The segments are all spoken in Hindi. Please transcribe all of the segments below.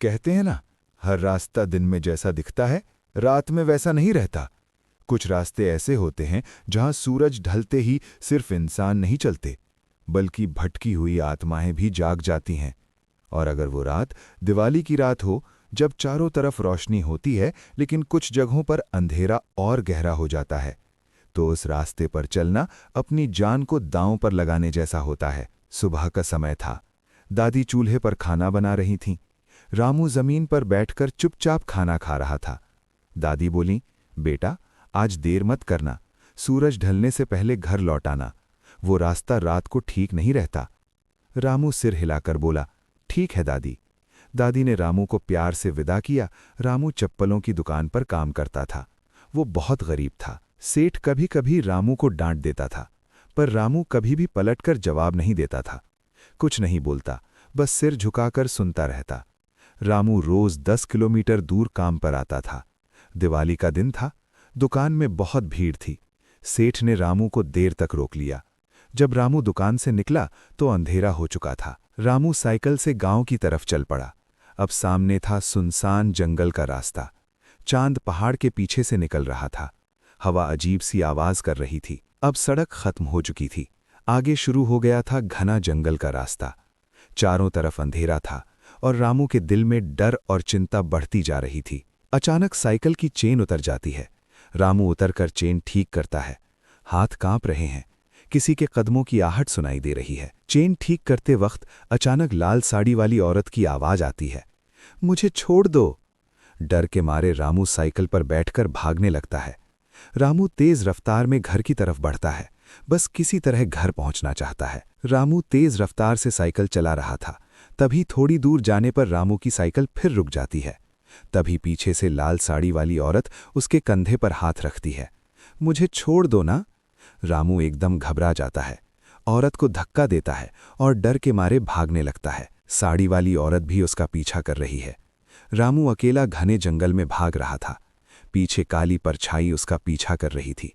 कहते हैं ना, हर रास्ता दिन में जैसा दिखता है रात में वैसा नहीं रहता। कुछ रास्ते ऐसे होते हैं जहां सूरज ढलते ही सिर्फ इंसान नहीं चलते, बल्कि भटकी हुई आत्माएं भी जाग जाती हैं। और अगर वो रात दिवाली की रात हो, जब चारों तरफ रोशनी होती है लेकिन कुछ जगहों पर अंधेरा और गहरा हो जाता है, तो उस रास्ते पर चलना अपनी जान को दांव पर लगाने जैसा होता है। सुबह का समय था। दादी चूल्हे पर खाना बना रही थीं। रामू जमीन पर बैठकर चुपचाप खाना खा रहा था। दादी बोली, बेटा, आज देर मत करना, सूरज ढलने से पहले घर लौट आना। वो रास्ता रात को ठीक नहीं रहता। रामू सिर हिलाकर बोला, ठीक है दादी। दादी ने रामू को प्यार से विदा किया। रामू चप्पलों की दुकान पर काम करता था। वो बहुत गरीब था। सेठ कभी कभी रामू को डांट देता था, पर रामू कभी भी पलटकर जवाब नहीं देता था। कुछ नहीं बोलता, बस सिर झुकाकर सुनता रहता। रामू रोज 10 किलोमीटर दूर काम पर आता था। दिवाली का दिन था। दुकान में बहुत भीड़ थी। सेठ ने रामू को देर तक रोक लिया। जब रामू दुकान से निकला तो अंधेरा हो चुका था। रामू साइकिल से गांव की तरफ चल पड़ा। अब सामने था सुनसान जंगल का रास्ता। चांद पहाड़ के पीछे से निकल रहा था। हवा अजीब सी आवाज कर रही थी। अब सड़क खत्म हो चुकी थी। आगे शुरू हो गया था घना जंगल का रास्ता। चारों तरफ अंधेरा था और रामू के दिल में डर और चिंता बढ़ती जा रही थी। अचानक साइकिल की चेन उतर जाती है। रामू उतरकर चेन ठीक करता है। हाथ कांप रहे हैं। किसी के कदमों की आहट सुनाई दे रही है। चेन ठीक करते वक्त अचानक लाल साड़ी वाली औरत की आवाज आती है, मुझे छोड़ दो। डर के मारे रामू साइकिल पर बैठकर भागने लगता है। रामू तेज रफ्तार में घर की तरफ बढ़ता है। बस किसी तरह घर पहुंचना चाहता है। रामू तेज रफ्तार से साइकिल चला रहा था। तभी थोड़ी दूर जाने पर रामू की साइकिल फिर रुक जाती है। तभी पीछे से लाल साड़ी वाली औरत उसके कंधे पर हाथ रखती है। मुझे छोड़ दो ना। रामू एकदम घबरा जाता है। औरत को धक्का देता है और डर के मारे भागने लगता है। साड़ी वाली औरत भी उसका पीछा कर रही है। रामू अकेला घने जंगल में भाग रहा था। पीछे काली परछाई उसका पीछा कर रही थी।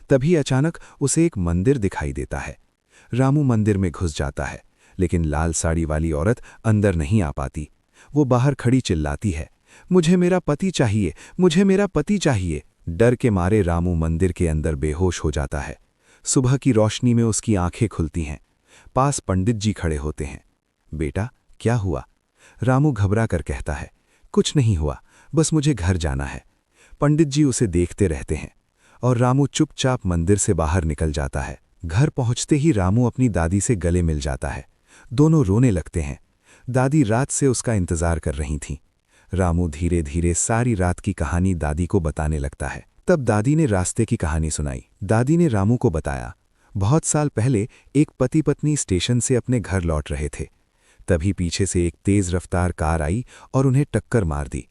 तभी अचानक उसे एक मंदिर दिखाई देता है। रामू मंदिर में घुस जाता है, लेकिन लाल साड़ी वाली औरत अंदर नहीं आ पाती। वो बाहर खड़ी चिल्लाती है, मुझे मेरा पति चाहिए, मुझे मेरा पति चाहिए। डर के मारे रामू मंदिर के अंदर बेहोश हो जाता है। सुबह की रोशनी में उसकी आंखें खुलती हैं। पास पंडित जी खड़े होते हैं। बेटा, क्या हुआ? रामू घबरा कर कहता है, कुछ नहीं हुआ, बस मुझे घर जाना है। पंडित जी उसे देखते रहते हैं और रामू चुपचाप मंदिर से बाहर निकल जाता है। घर पहुंचते ही रामू अपनी दादी से गले मिल जाता है। दोनों रोने लगते हैं। दादी रात से उसका इंतजार कर रही थीं। रामू धीरे धीरे सारी रात की कहानी दादी को बताने लगता है। तब दादी ने रास्ते की कहानी सुनाई। दादी ने रामू को बताया, बहुत साल पहले एक पति पत्नी स्टेशन से अपने घर लौट रहे थे। तभी पीछे से एक तेज रफ्तार कार आई और उन्हें टक्कर मार दी।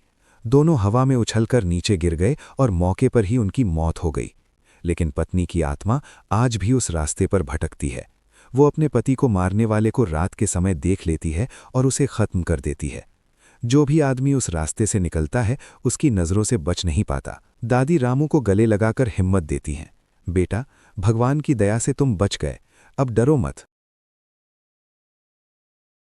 दोनों हवा में उछलकर नीचे गिर गए और मौके पर ही उनकी मौत हो गई। लेकिन पत्नी की आत्मा आज भी उस रास्ते पर भटकती है। वो अपने पति को मारने वाले को रात के समय देख लेती है और उसे खत्म कर देती है। जो भी आदमी उस रास्ते से निकलता है उसकी नज़रों से बच नहीं पाता। दादी रामू को गले लगाकर हिम्मत देती हैं, बेटा, भगवान की दया से तुम बच गए, अब डरो मत।